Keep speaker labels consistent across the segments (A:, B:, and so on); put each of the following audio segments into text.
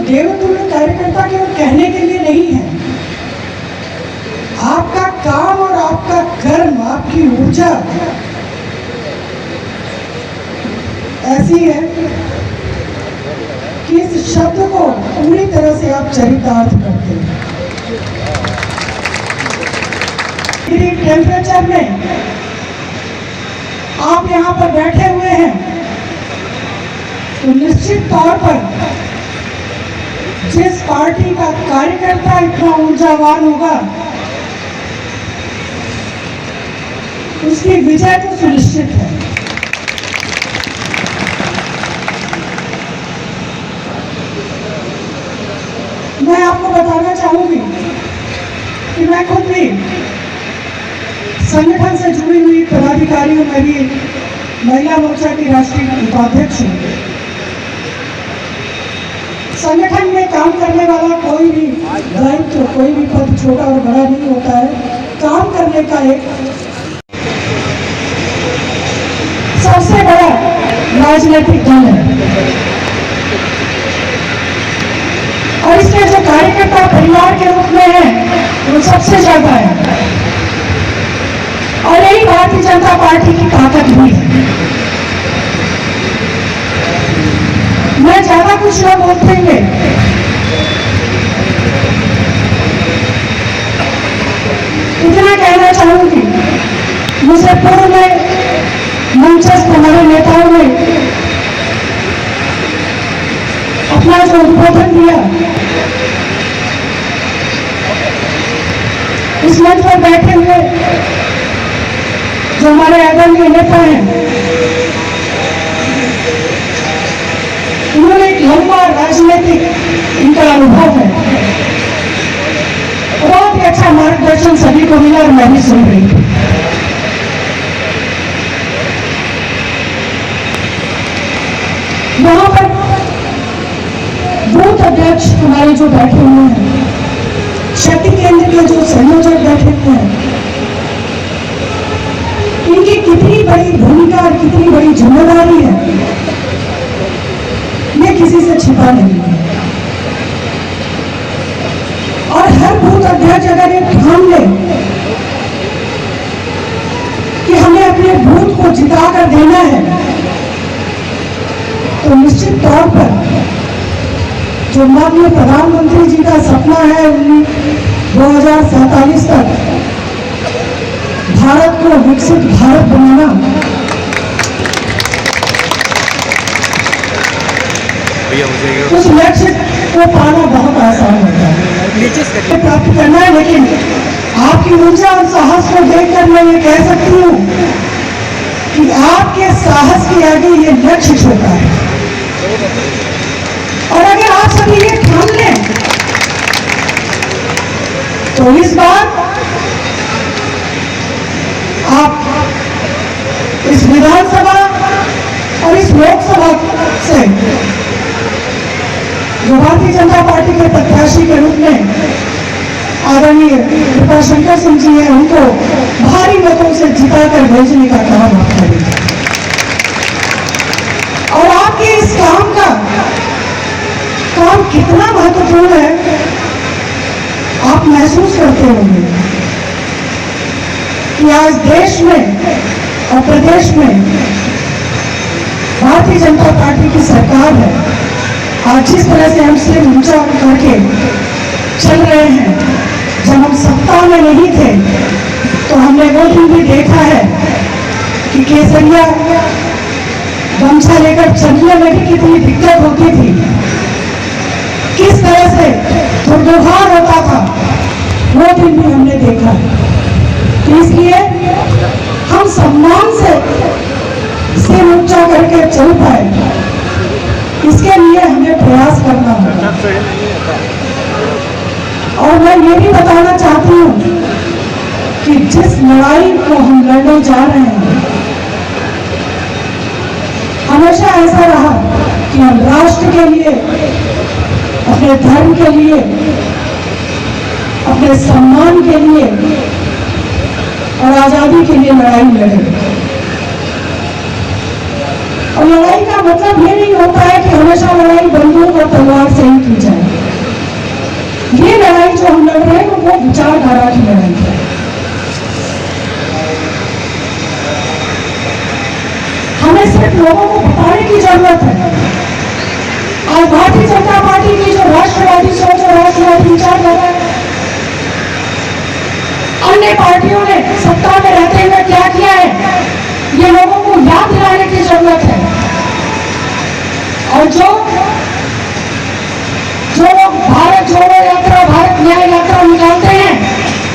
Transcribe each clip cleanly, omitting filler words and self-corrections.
A: देवतुल्य कार्यकर्ता केवल कहने के लिए नहीं है। आपका काम और आपका कर्म, आपकी ऊर्जा ऐसी है कि इस शब्द को पूरी तरह से आप चरितार्थ करते हैं। टेम्परेचर में आप यहाँ पर बैठे हुए हैं तो निश्चित तौर पर जिस पार्टी का कार्यकर्ता इतना ऊर्जावान होगा उसकी विजय तो सुनिश्चित है। मैं आपको बताना चाहूंगी कि मैं खुद भी संगठन से जुड़ी हुई पदाधिकारी हूं। मैं भी महिला मोर्चा की राष्ट्रीय उपाध्यक्ष हूं। संगठन में काम करने वाला कोई भी दायित्व, कोई भी पद छोटा और बड़ा नहीं होता है। काम करने का एक सबसे बड़ा राजनीतिक दल है और इसके जो कार्यकर्ता परिवार के रूप में है वो सबसे ज्यादा है और यही भारतीय जनता पार्टी की ताकत भी है। मैं ज्यादा कुछ न बोलते हुए इतना कहना चाहूंगी, मुझे पूर्व में मंचस्थ हमारे नेताओं ने अपना जो उद्बोधन दिया, इस मंच पर बैठे हुए जो हमारे आदरणीय नेता हैं, उन्होंने एक लंबा राजनीतिक इनका अनुभव है। बहुत ही अच्छा मार्गदर्शन सभी को मिला और मैं भी सुन रही थी। यहाँ पर बूथ अध्यक्ष हमारे जो बैठे हुए हैं, शक्ति केंद्र के जो संयोजक बैठे हुए हैं, इनकी कितनी बड़ी भूमिका और कितनी बड़ी जिम्मेदारी है ये किसी से छिपा नहीं है। और हर बूथ अध्यक्ष अगर ये ठान ले कि हमें अपने बूथ को जिता कर देना है तो निश्चित तौर पर जो माननीय प्रधानमंत्री जी का सपना है 2047 तक भारत को विकसित भारत बनाना, उस लक्ष्य को पाना बहुत आसान होता है, प्राप्त करना है। लेकिन आपकी ऊर्जा और साहस को देखकर मैं ये कह सकती हूँ कि आपके साहस के आगे ये लक्ष्य छोटा है। और अगर आप सभी ये ठान लें तो इस बार आप इस विधानसभा और इस लोकसभा से जो भारतीय जनता पार्टी के प्रत्याशी के रूप में आदरणीय कृपाशंकर सिंह जी हैं, उनको भारी मतों से जिताकर भेजने का काम आप करेंगे। और आपके इस काम कितना महत्वपूर्ण है आप महसूस करते होंगे कि आज देश में और प्रदेश में भारतीय जनता पार्टी की सरकार है। आज जिस तरह से हम सिर ऊंचा करके चल रहे हैं, जब हम सत्ता में नहीं थे तो हमने वो दिन भी देखा है कि केसरिया गमछा लेकर चलने में भी कितनी दिक्कत होती थी, किस तरह से दुर्व्यवहार होता था, वो दिन भी हमने देखा। तो इसलिए हम सम्मान से सिर ऊंचा करके चल पाए, इसके लिए हमें प्रयास करना होगा। और मैं ये भी बताना चाहती हूँ कि जिस लड़ाई को हम लड़ने जा रहे हैं, हमेशा ऐसा रहा कि हम राष्ट्र के लिए, अपने धर्म के लिए, अपने सम्मान के लिए और आजादी के लिए लड़ाई लड़े। और लड़ाई का मतलब ये नहीं होता है कि हमेशा लड़ाई बंदूक और तलवार से ही की जाए। ये लड़ाई जो हम लड़ रहे हैं वो विचारधारा की लड़ाई है। हमें सिर्फ लोगों को बताने की जरूरत है। आज भारतीय जनता पार्टी की जो राष्ट्रवादी सोच और राष्ट्रवादी विचारधारा है, अन्य पार्टियों ने सत्ता में रहते हुए क्या किया है, ये लोगों को याद दिलाने की जरूरत है। और जो लोग भारत जोड़ो यात्रा, भारत न्याय यात्रा निकालते हैं,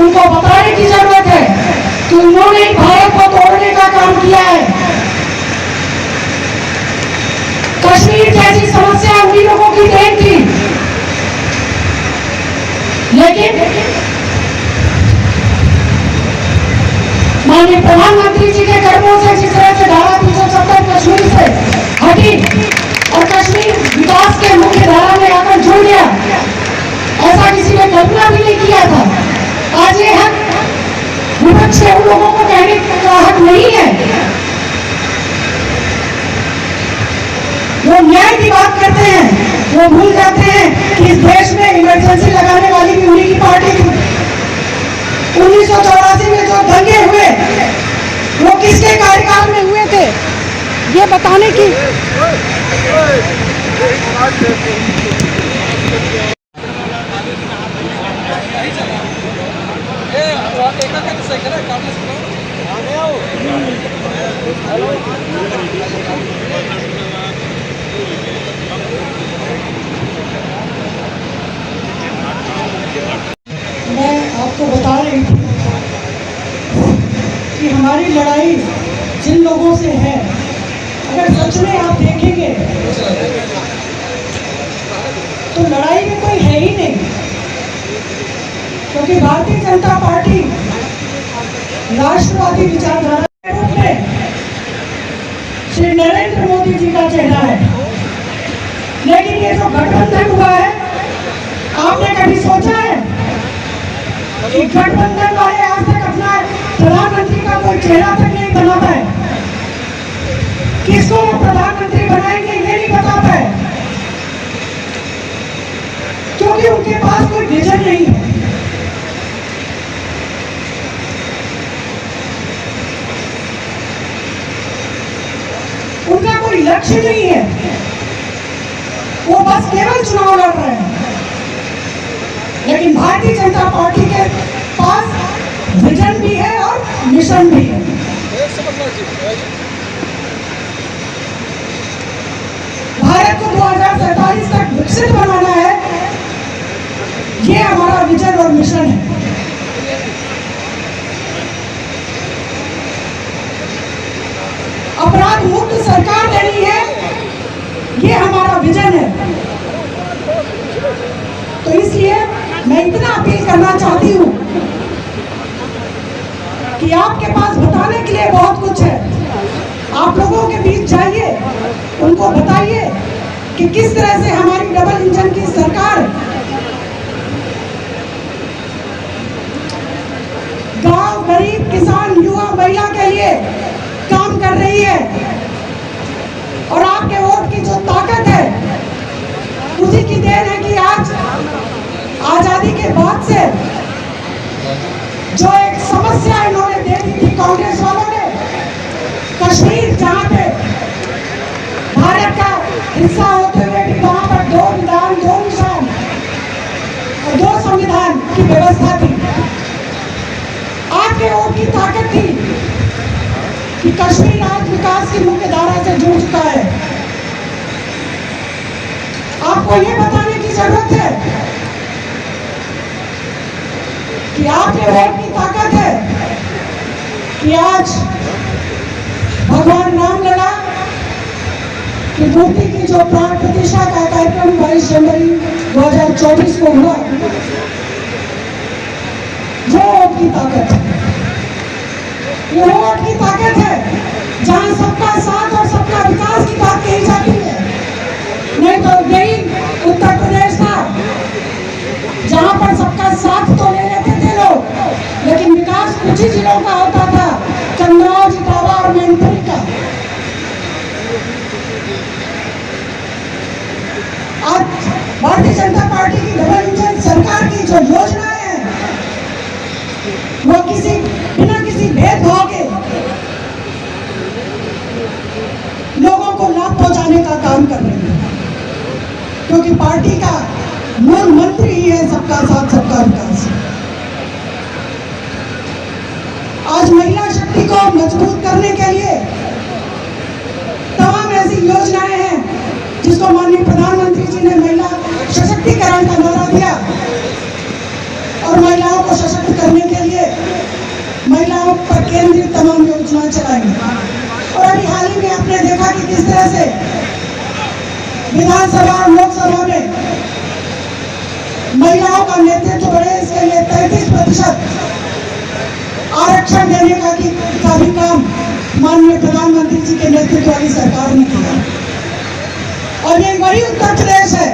A: उनको बताने की जरूरत है कि उन्होंने भारत को तोड़ने का काम किया है। कश्मीर जैसी समस्या उन्हीं लोगों की देन थी, लेकिन माननीय प्रधानमंत्री जी के कर्मों से जिस तरह से धारा 370 कश्मीर से हटी और कश्मीर विकास के मुख्य धारा में आकर जुड़ गया, ऐसा किसी ने कल्पना भी नहीं किया था। आज ये हक विपक्ष के उन लोगों को कहने का हक नहीं है। वो न्याय की बात करते हैं, वो भूल जाते हैं कि इस देश में इमरजेंसी लगाने वाली भी उन्हीं की पार्टी थी। 1984 में जो दंगे हुए वो किसके कार्यकाल में हुए थे, ये बताने की मैं आपको बता रही थी कि हमारी लड़ाई जिन लोगों से है, अगर सच में आप देखेंगे तो लड़ाई में कोई है ही नहीं, क्योंकि भारतीय जनता पार्टी राष्ट्रवादी विचारधारा के रूप में श्री नरेंद्र मोदी जी का चेहरा है। लेकिन ये जो गठबंधन हुआ है, आपने कभी सोचा है कि गठबंधन वाले आज तक अपना प्रधानमंत्री का कोई चेहरा तक नहीं बना पाए? किसको वो प्रधानमंत्री बनाएंगे ये नहीं बता पाए, क्योंकि उनके पास कोई विजन नहीं है। उनका कोई लक्ष्य नहीं है, वो बस केवल चुनाव लड़ रहे हैं। लेकिन भारतीय जनता पार्टी के पास विजन भी है और मिशन भी है। भारत को 2047 तक विकसित बनाना है, ये हमारा विजन और मिशन है। अपराध मुक्त सरकार देनी है, ये हमारा विजन है। तो इसलिए मैं इतना अपील करना चाहती हूँ कि आपके पास बताने के लिए बहुत कुछ है। आप लोगों के बीच जाइए, उनको बताइए कि किस तरह से हमारी डबल इंजन की सरकार गांव, गरीब, किसान, युवा, महिला के लिए काम कर रही है। और आपके वोट की जो ताकत है, उसी की देन है कि आज आजादी के बाद से जो एक समस्या इन्होंने दे दी थी कांग्रेस वालों ने, कश्मीर जहां पे भारत का हिस्सा होते हुए भी वहां पर 2 विधान, 2 निशान और 2 संविधान की व्यवस्था थी। आपके वोट की ताकत थी कि कश्मीर आज विकास की मुख्य धारा से जुड़ चुका है। आपको ये बताने की जरूरत है कि आपके वोट की ताकत है कि आज भगवान रामलला की मूर्ति की जो प्राण प्रतिष्ठा का कार्यक्रम 22 जनवरी 2024 को हुआ, वो वोट की ताकत है। ये वोट की ताकत है जहां सबका साथ और सबका विकास की बात कही जाती है। नहीं तो यही उत्तर प्रदेश था जहां पर सबका साथ तो ले लेते थे लोग, लेकिन विकास कुछ ही जिलों का होता था, कन्नौज, इटावा और मैनपुरी का। आज भारतीय जनता पार्टी की डबल इंजन सरकार की जो योजनाएं हैं वो बिना किसी भेदभाव के लोगों को लाभ पहुंचाने का काम कर रही है, क्योंकि पार्टी का मूल मंत्र ही है सबका साथ सबका विकास। आज महिला शक्ति को मजबूत करने के लिए तमाम ऐसी योजनाएं हैं जिसको माननीय प्रधानमंत्री जी ने महिला सशक्तिकरण का नारा दिया और महिलाओं को सशक्त करने के लिए महिलाओं पर केंद्रित तमाम योजनाएं चलाई। और अभी हाल ही में आपने देखा कि किस तरह से विधानसभा और लोकसभा में महिलाओं का नेतृत्व बढ़े, इसके लिए 33% आरक्षण देने का भी काम माननीय प्रधानमंत्री जी के नेतृत्व वाली सरकार ने किया। और ये वही उत्तर प्रदेश है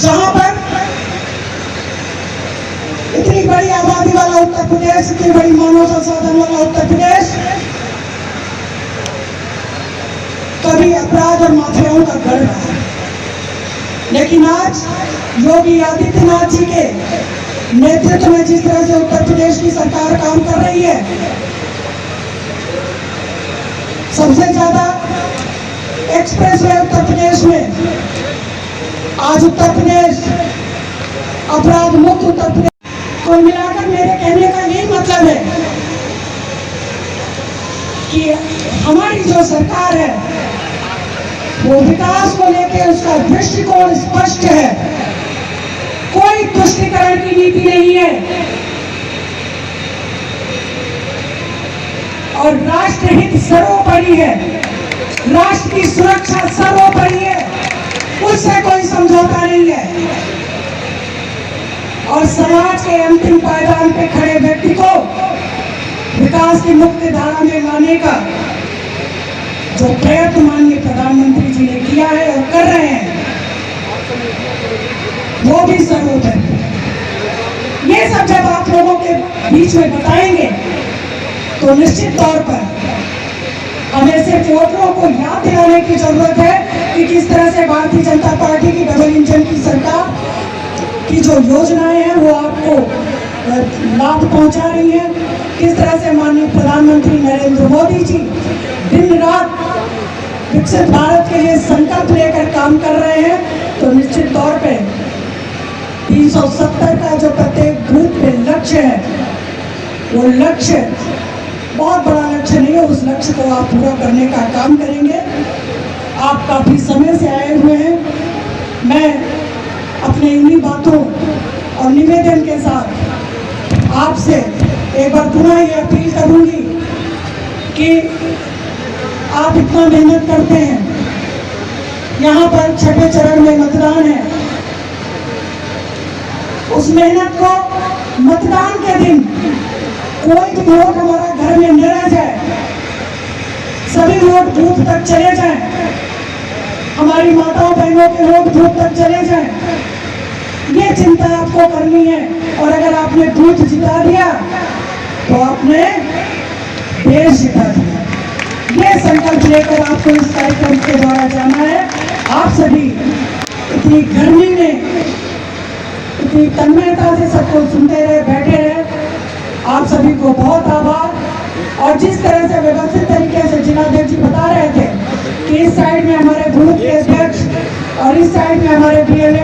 A: जहां पर इतनी बड़ी आबादी वाला उत्तर प्रदेश, इतनी बड़ी मानव संसाधन वाला उत्तर प्रदेश कभी अपराध और माफियाओं का गढ़ रहा है। लेकिन आज योगी आदित्यनाथ जी के नेतृत्व में जिस तरह से उत्तर प्रदेश की सरकार काम कर रही है, सबसे ज्यादा एक्सप्रेसवे उत्तर प्रदेश में, आज उत्तर प्रदेश अपराध मुक्त उत्तर प्रदेश। कुल मिलाकर मेरे कहने का यही मतलब है कि हमारी जो सरकार है वो विकास को लेकर उसका दृष्टिकोण स्पष्ट है, कोई तुष्टीकरण की नीति नहीं है और राष्ट्रहित सर्वोपरि है, राष्ट्र की सुरक्षा सर्वोपरि है, उससे कोई समझौता नहीं है। और समाज के अंतिम पायदान पे खड़े व्यक्ति को विकास की मुख्य धारा में लाने का जो प्रयत्न माननीय प्रधानमंत्री जी ने किया है और कर रहे हैं वो भी सर्वोपरि। ये सब जब आप लोगों के बीच में बताएंगे तो निश्चित तौर पर हमें सिर्फ वोटरों को याद दिलाने की जरूरत है कि किस तरह से भारतीय जनता पार्टी की डबल इंजन की सरकार की जो योजनाएं हैं वो आपको लाभ पहुंचा रही है, किस तरह से माननीय प्रधानमंत्री नरेंद्र मोदी जी दिन रात विकसित भारत के लिए संकल्प लेकर काम कर रहे हैं। तो निश्चित तौर पे 370 का जो प्रत्येक बूथ पे लक्ष्य है वो लक्ष्य बहुत बड़ा लक्ष्य नहीं है, उस लक्ष्य को आप पूरा करने का काम करेंगे। आप काफी समय से आए हुए हैं, मैं अपने इन्हीं बातों और निवेदन के साथ आपसे एक बार पुनः ये अपील करूंगी कि आप इतना मेहनत करते हैं, यहाँ पर छठे चरण में मतदान है, उस मेहनत को मतदान के दिन कोई भी वोट हमारा घर में न रह जाए, सभी वोट बूथ तक चले जाएं, हमारी माताओं बहनों के वोट बूथ तक चले जाएं, ये चिंता आपको करनी है। और अगर आपने बूथ जिता दिया तो आपने देश जिता दिया। ये संकल्प लेकर आपको इस कार्यक्रम के द्वारा जाना है। आप सभी इतनी गर्मी में इतनी तन्मयता से सबको सुनते रहे, बैठे रहे, आप सभी को बहुत आभार। और जिस तरह से व्यवस्थित तरीके से जिलाध्यक्ष जी बता रहे थे कि इस साइड में हमारे बूथ के अध्यक्ष और इस साइड में हमारे BLA